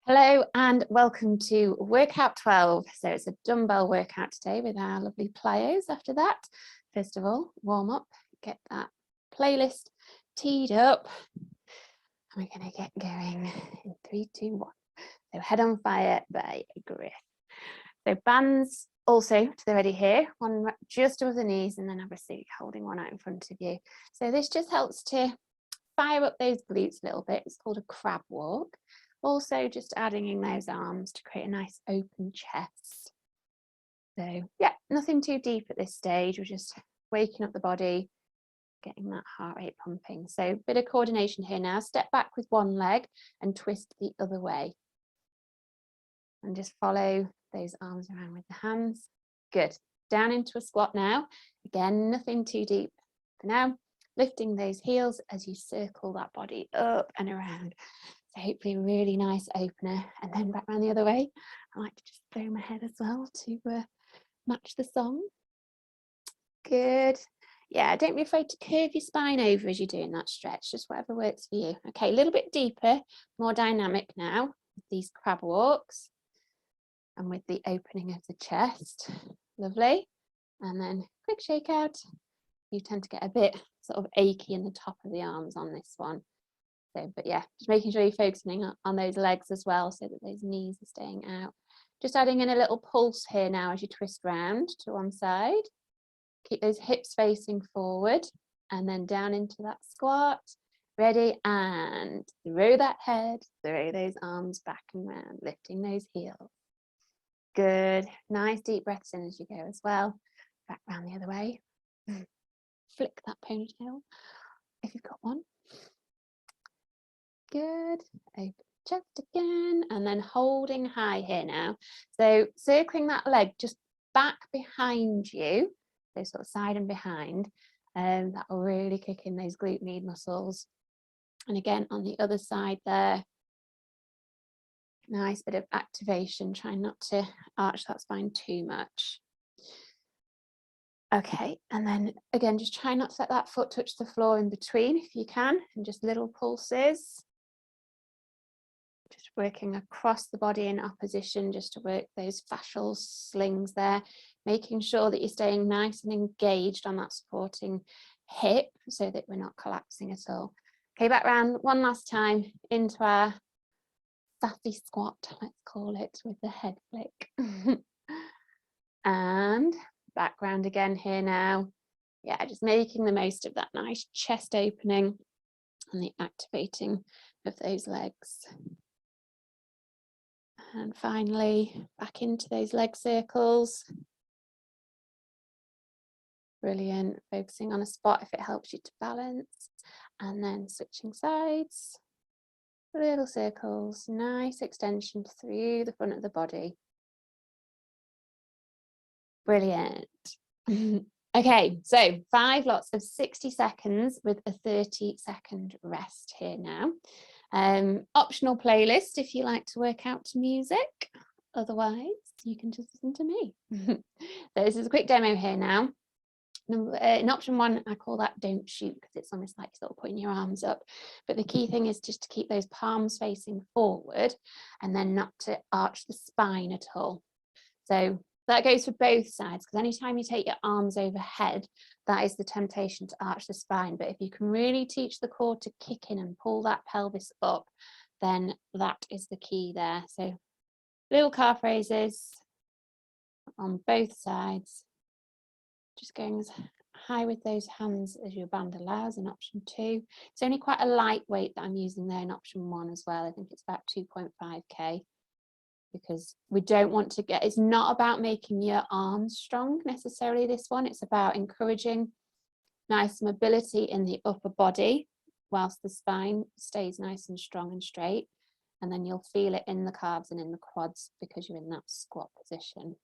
Hello and welcome to workout 12. So it's a dumbbell workout today with our lovely plyos. After that, first of all, warm up, get that playlist teed up. We're going to get going in 3, 2, 1. So Head on Fire by Grace. So bands also to the ready here, one just above the knees and then obviously holding one out in front of you. So this just helps to fire up those glutes a little bit. It's called a crab walk. Also just adding in those arms to create a nice open chest. So yeah, nothing too deep at this stage. We're just waking up the body, getting that heart rate pumping. So a bit of coordination here now. Step back with one leg and twist the other way. And just follow those arms around with the hands. Good. Down into a squat now. Again, nothing too deep for now. Lifting those heels as you circle that body up and around. So hopefully a really nice opener, and then back around the other way. I like to just throw my head as well to match the song. Good. Yeah, don't be afraid to curve your spine over as you're doing that stretch, just whatever works for you. Okay, a little bit deeper, more dynamic now with these crab walks and with the opening of the chest. Lovely. And then quick shake out. You tend to get a bit sort of achy in the top of the arms on this one. So, but yeah, just making sure you're focusing on those legs as well so that those knees are staying out. Just adding in a little pulse here now as you twist round to one side. Keep those hips facing forward and then down into that squat. Ready, and throw that head, throw those arms back and round, lifting those heels. Good. Nice deep breaths in as you go as well. Back round the other way. Flick that ponytail if you've got one. Good. Open chest again, and then holding high here now. So circling that leg just back behind you, so sort of side and behind, that will really kick in those glute med muscles. And again on the other side there, nice bit of activation, trying not to arch that spine too much. Okay, and then again, just try not to let that foot touch the floor in between if you can, and just little pulses. Just working across the body in opposition, just to work those fascial slings there, making sure that you're staying nice and engaged on that supporting hip so that we're not collapsing at all. Okay, back round one last time into our sassy squat, let's call it, with the head flick. And back round again here now. Yeah, just making the most of that nice chest opening and the activating of those legs. And finally, back into those leg circles. Brilliant. Focusing on a spot if it helps you to balance. And then switching sides. Little circles, nice extension through the front of the body. Brilliant. Okay, so 5 lots of 60 seconds with a 30-second rest here now. Optional playlist if you like to work out to music. Otherwise, you can just listen to me. So this is a quick demo here now. In option 1, I call that don't shoot, because it's almost like sort of putting your arms up. But the key thing is just to keep those palms facing forward and then not to arch the spine at all. So that goes for both sides, because anytime you take your arms overhead, that is the temptation to arch the spine. But if you can really teach the core to kick in and pull that pelvis up, then that is the key there. So little calf raises on both sides, just going as high with those hands as your band allows in option 2. It's only quite a lightweight that I'm using there in option 1 as well. I think it's about 2.5k. Because we don't want to get, it's not about making your arms strong necessarily, this one. It's about encouraging nice mobility in the upper body whilst the spine stays nice and strong and straight. And then you'll feel it in the calves and in the quads because you're in that squat position.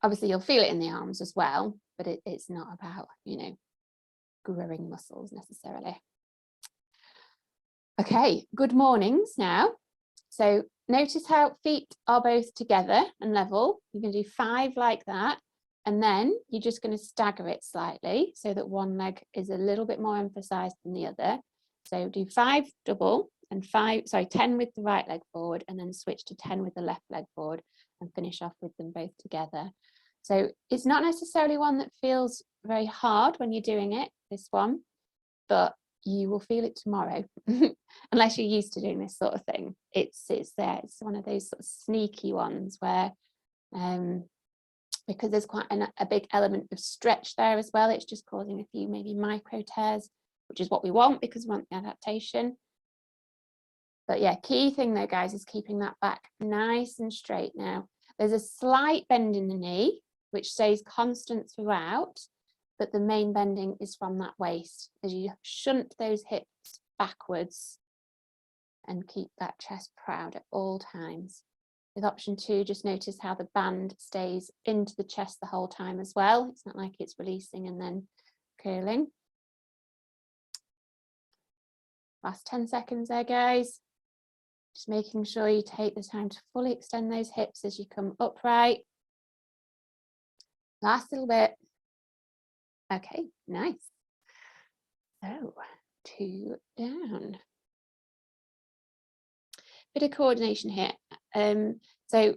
Obviously you'll feel it in the arms as well, but it's not about, you know, growing muscles necessarily. Okay, good mornings now. So notice how feet are both together and level. You're going to do 5 like that, and then you're just going to stagger it slightly so that one leg is a little bit more emphasized than the other. So do 5 double and 10 with the right leg forward, and then switch to 10 with the left leg forward and finish off with them both together. So it's not necessarily one that feels very hard when you're doing it, this one, but you will feel it tomorrow unless you're used to doing this sort of thing. It's there. It's one of those sort of sneaky ones where because there's quite a big element of stretch there as well, it's just causing a few maybe micro tears, which is what we want because we want the adaptation. But yeah, key thing though, guys, is keeping that back nice and straight. Now there's a slight bend in the knee which stays constant throughout, but the main bending is from that waist as you shunt those hips backwards and keep that chest proud at all times. With option 2, just notice how the band stays into the chest the whole time as well. It's not like it's releasing and then curling. Last 10 seconds there, guys. Just making sure you take the time to fully extend those hips as you come upright. Last little bit. Okay, nice. So 2 down. Bit of coordination here. So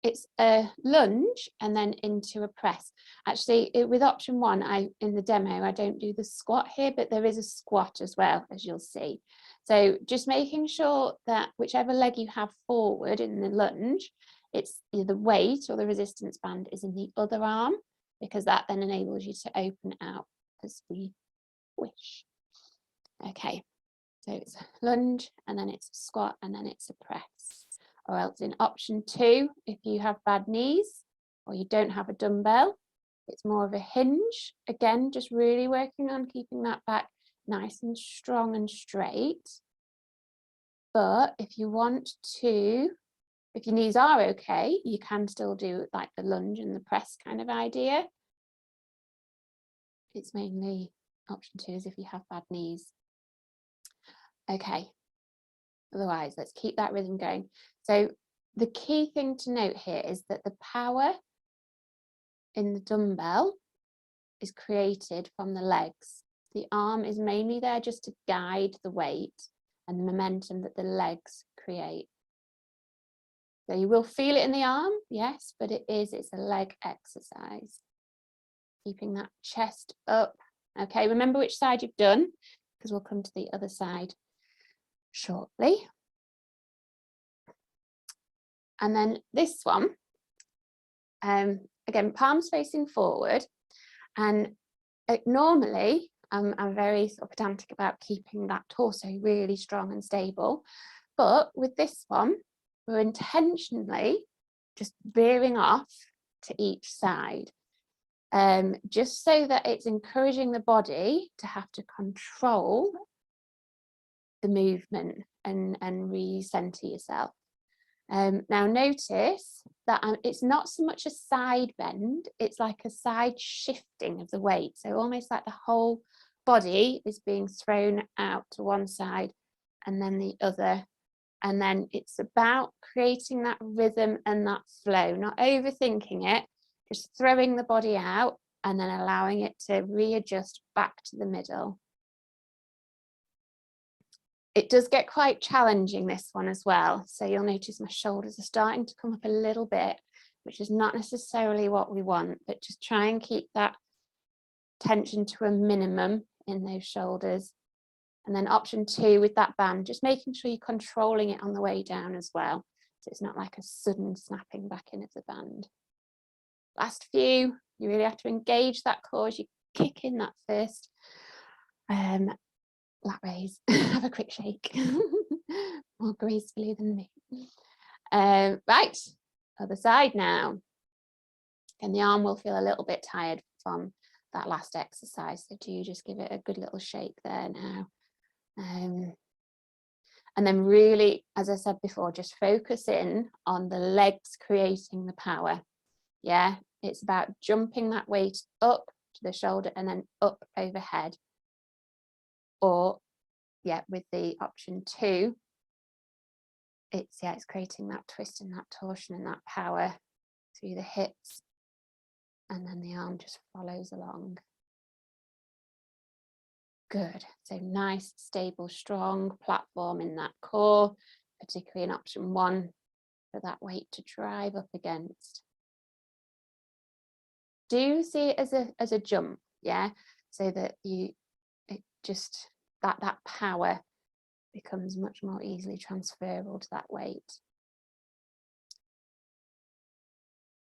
it's a lunge and then into a press. Actually, with option 1, in the demo, I don't do the squat here, but there is a squat as well, as you'll see. So just making sure that whichever leg you have forward in the lunge, it's the weight or the resistance band is in the other arm, because that then enables you to open out as we wish. Okay, so it's a lunge and then it's a squat and then it's a press. Or else in option 2, if you have bad knees or you don't have a dumbbell, it's more of a hinge. Again, just really working on keeping that back nice and strong and straight. But if you want to, if your knees are okay, you can still do like the lunge and the press kind of idea. It's mainly option 2 is if you have bad knees. Okay. Otherwise, let's keep that rhythm going. So the key thing to note here is that the power in the dumbbell is created from the legs. The arm is mainly there just to guide the weight and the momentum that the legs create. So you will feel it in the arm, yes, but it's a leg exercise. Keeping that chest up. Okay, remember which side you've done, because we'll come to the other side shortly. And then this one, again, palms facing forward. And normally, I'm very sort of pedantic about keeping that torso really strong and stable. But with this one, we're intentionally just veering off to each side, just so that it's encouraging the body to have to control the movement and recenter yourself. Now notice that it's not so much a side bend, it's like a side shifting of the weight. So almost like the whole body is being thrown out to one side and then the other. And then it's about creating that rhythm and that flow, not overthinking it, just throwing the body out and then allowing it to readjust back to the middle. It does get quite challenging, this one as well. So you'll notice my shoulders are starting to come up a little bit, which is not necessarily what we want, but just try and keep that tension to a minimum in those shoulders. And then option 2 with that band, just making sure you're controlling it on the way down as well. So it's not like a sudden snapping back in of the band. Last few, you really have to engage that core as you kick in that first lat raise. Have a quick shake. More gracefully than me. Right, other side now. And the arm will feel a little bit tired from that last exercise. So do just give it a good little shake there now. And then really, as I said before, just focus in on the legs creating the power. Yeah, it's about jumping that weight up to the shoulder and then up overhead. Or yeah, with the option 2, it's creating that twist and that torsion and that power through the hips, and then the arm just follows along. Good. So nice, stable, strong platform in that core, particularly in option 1 for that weight to drive up against. Do see it as a jump, yeah, so that that power becomes much more easily transferable to that weight.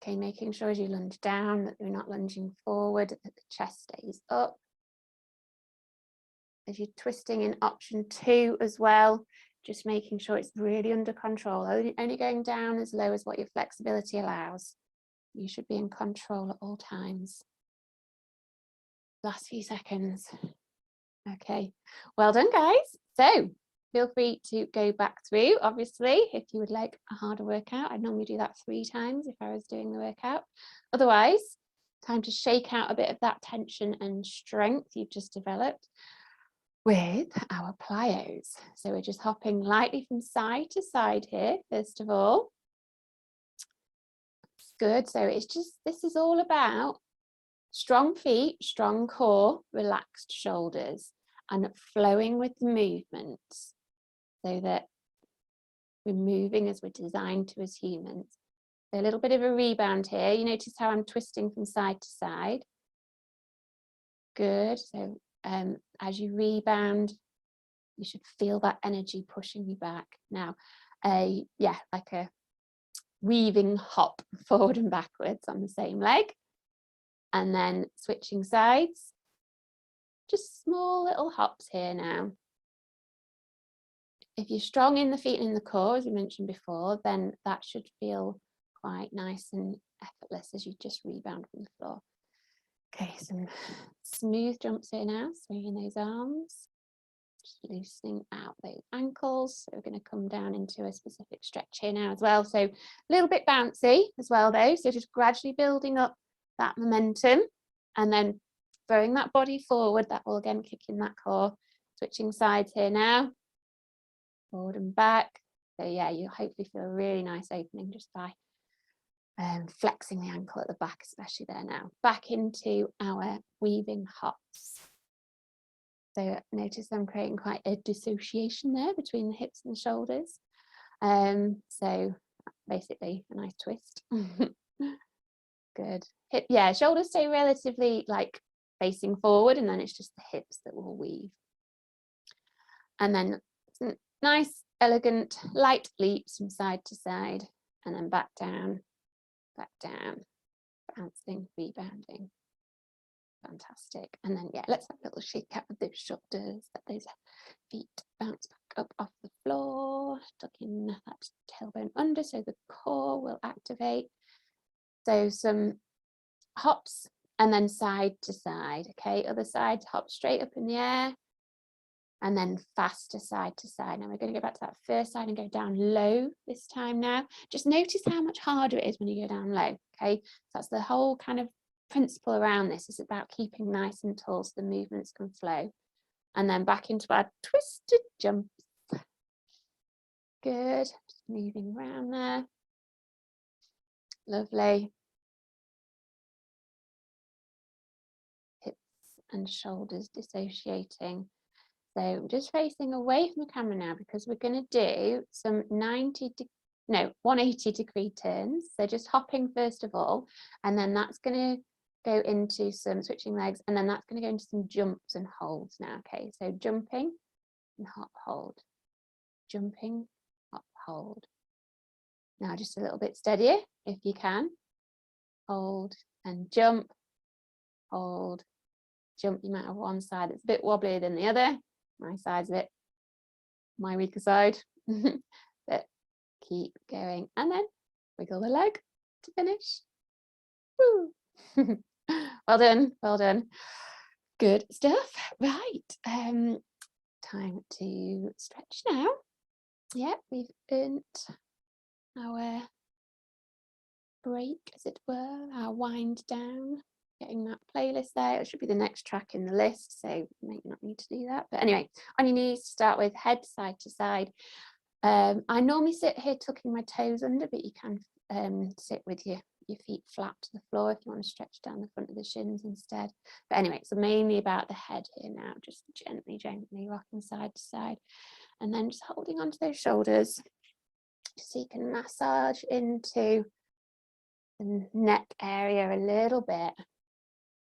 Okay, making sure as you lunge down that you're not lunging forward, that the chest stays up. As you're twisting in option 2 as well, just making sure it's really under control, only going down as low as what your flexibility allows. You should be in control at all times. Last few seconds. Okay, well done, guys. So feel free to go back through, obviously, if you would like a harder workout. I'd normally do that 3 times if I was doing the workout. Otherwise, time to shake out a bit of that tension and strength you've just developed with our plyos. So we're just hopping lightly from side to side here, first of all. Good. So it's just, this is all about strong feet, strong core, relaxed shoulders, and flowing with the movements so that we're moving as we're designed to as humans. So a little bit of a rebound here. You notice how I'm twisting from side to side. Good. So as you rebound, you should feel that energy pushing you back. Now, yeah, like a weaving hop forward and backwards on the same leg. And then switching sides. Just small little hops here now. If you're strong in the feet and in the core, as we mentioned before, then that should feel quite nice and effortless as you just rebound from the floor. Okay, some smooth jumps here now, swinging those arms, just loosening out those ankles. So we're going to come down into a specific stretch here now as well. So a little bit bouncy as well though, so just gradually building up that momentum and then throwing that body forward. That will again kick in that core. Switching sides here now, forward and back. So yeah, you hopefully feel a really nice opening just by flexing the ankle at the back, especially there now. Back into our weaving hops. So notice I'm creating quite a dissociation there between the hips and the shoulders. So basically a nice twist. Good. Hip, yeah, shoulders stay relatively like facing forward, and then it's just the hips that will weave. And then some nice, elegant, light leaps from side to side, and then back down, bouncing, rebounding. Fantastic. And then, yeah, let's have a little shake out with those shoulders, let those feet bounce back up off the floor, tucking that tailbone under so the core will activate. So some hops and then side to side. Okay, other side, hop straight up in the air and then faster side to side. Now we're going to go back to that first side and go down low this time now. Just notice how much harder it is when you go down low. Okay, so that's the whole kind of principle around this. Is about keeping nice and tall so the movements can flow. And then back into our twisted jumps. Good, just moving around there. Lovely. Hips and shoulders dissociating. So just facing away from the camera now, because we're going to do some 180 degree turns. So just hopping first of all, and then that's going to go into some switching legs, and then that's going to go into some jumps and holds now. Okay, so jumping and hop, hold, jumping, hop, hold. Now just a little bit steadier if you can. Hold and jump, hold, jump. You might have one side that's a bit wobblier than the other. My side's a bit, my weaker side. But keep going, and then wiggle the leg to finish. Woo. Well done, well done. Good stuff. Right, time to stretch now. Yeah, we've earned our break, as it were, our wind down. Getting that playlist there. It should be the next track in the list, so you may not need to do that. But anyway, on your knees to start with, head side to side. I normally sit here tucking my toes under, but you can sit with your your feet flat to the floor if you want to stretch down the front of the shins instead. But anyway, it's mainly about the head here now, just gently, gently rocking side to side. And then just holding onto those shoulders so you can massage into the neck area a little bit.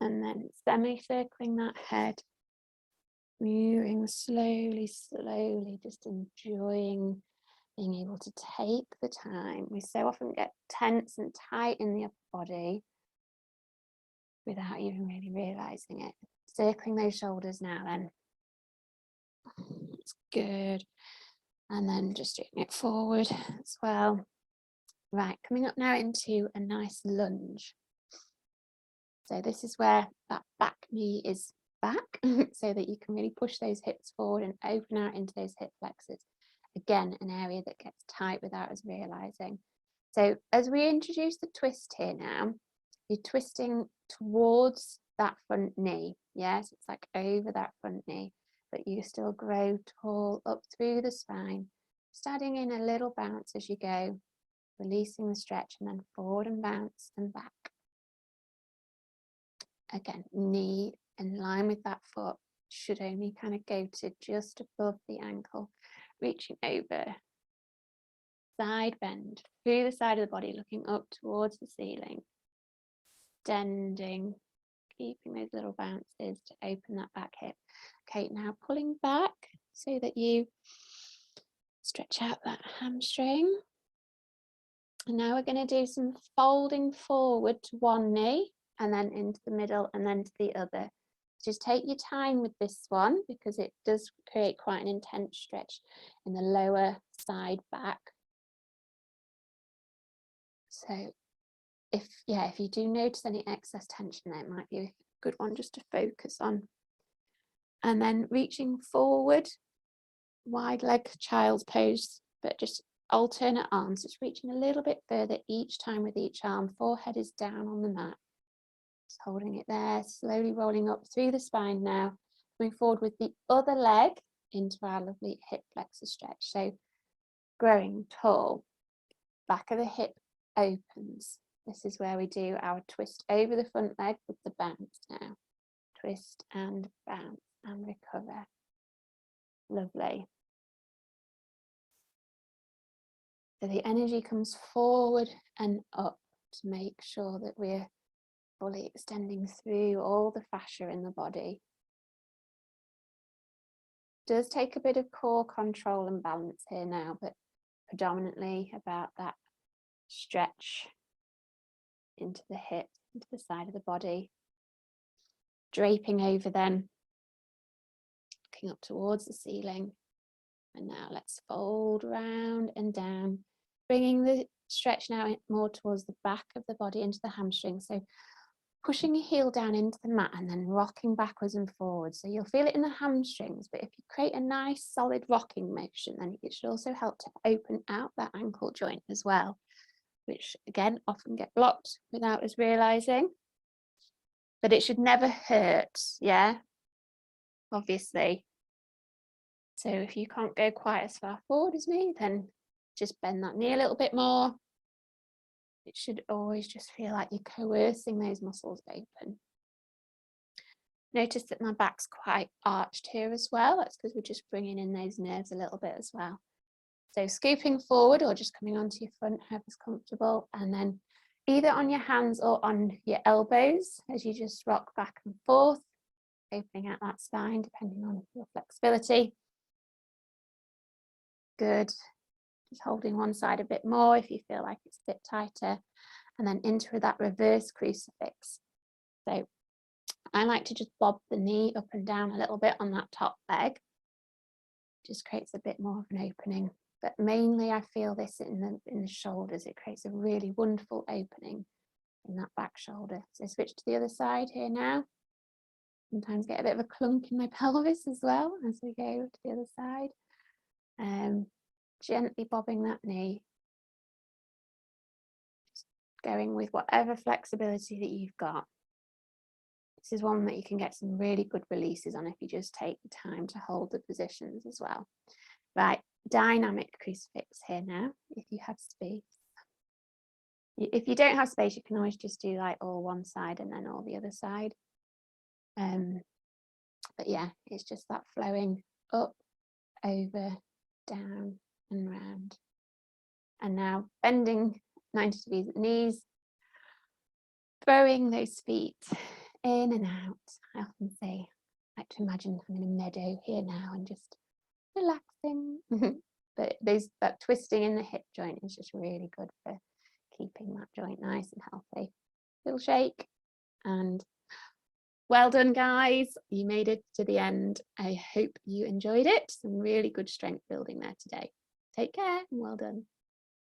And then semi-circling that head, moving slowly, slowly, just enjoying being able to take the time. We so often get tense and tight in the upper body without even really realizing it. Circling those shoulders now then. It's good. And then just doing it forward as well. Right, coming up now into a nice lunge. So this is where that back knee is back so that you can really push those hips forward and open out into those hip flexors. Again, an area that gets tight without us realizing. So as we introduce the twist here now, you're twisting towards that front knee. Yes, it's like over that front knee, but you still grow tall up through the spine, just adding in a little bounce as you go, releasing the stretch, and then forward and bounce and back. Again, knee in line with that foot should only kind of go to just above the ankle, reaching over, side bend through the side of the body, looking up towards the ceiling, extending, keeping those little bounces to open that back hip. Okay, now pulling back so that you stretch out that hamstring. And now we're going to do some folding forward to one knee and then into the middle and then to the other. Just take your time with this one because it does create quite an intense stretch in the lower side back. So if you do notice any excess tension there, it might be a good one just to focus on. And then reaching forward, wide leg child's pose, but just alternate arms, just reaching a little bit further each time with each arm. Forehead is down on the mat. Just holding it there, slowly rolling up through the spine now, coming forward with the other leg into our lovely hip flexor stretch. So growing tall, back of the hip opens. This is where we do our twist over the front leg with the bounce now. Twist and bounce and recover. Lovely. So the energy comes forward and up to make sure that we're fully extending through all the fascia in the body. It does take a bit of core control and balance here now, but predominantly about that stretch into the hip, into the side of the body. Draping over then, looking up towards the ceiling. And now let's fold round and down, bringing the stretch now more towards the back of the body into the hamstring. So pushing your heel down into the mat and then rocking backwards and forwards. So you'll feel it in the hamstrings, but if you create a nice solid rocking motion, then it should also help to open out that ankle joint as well, which again often get blocked without us realizing. But it should never hurt, yeah, obviously. So if you can't go quite as far forward as me, then just bend that knee a little bit more. It should always just feel like you're coercing those muscles open. Notice that my back's quite arched here as well. That's because we're just bringing in those nerves a little bit as well. So scooping forward or just coming onto your front, whoever's comfortable, and then either on your hands or on your elbows as you just rock back and forth, opening out that spine depending on your flexibility. Good. Just holding one side a bit more if you feel like it's a bit tighter, and then into that reverse crucifix. So I like to just bob the knee up and down a little bit on that top leg. Just creates a bit more of an opening, but mainly I feel this in the shoulders. It creates a really wonderful opening in that back shoulder. So switch to the other side here now. Sometimes get a bit of a clunk in my pelvis as well as we go to the other side. Gently bobbing that knee, just going with whatever flexibility that you've got. This is one that you can get some really good releases on if you just take the time to hold the positions as well. Right, dynamic crucifix here now, if you have space. If you don't have space, you can always just do like all one side and then all the other side. But yeah, it's just that flowing up, over, down and round. And now bending 90 degrees at the knees, throwing those feet in and out. I often say, I like to imagine I'm in a meadow here now and just relaxing. But that twisting in the hip joint is just really good for keeping that joint nice and healthy. Little shake, and well done, guys. You made it to the end. I hope you enjoyed it. Some really good strength building there today. Take care and well done.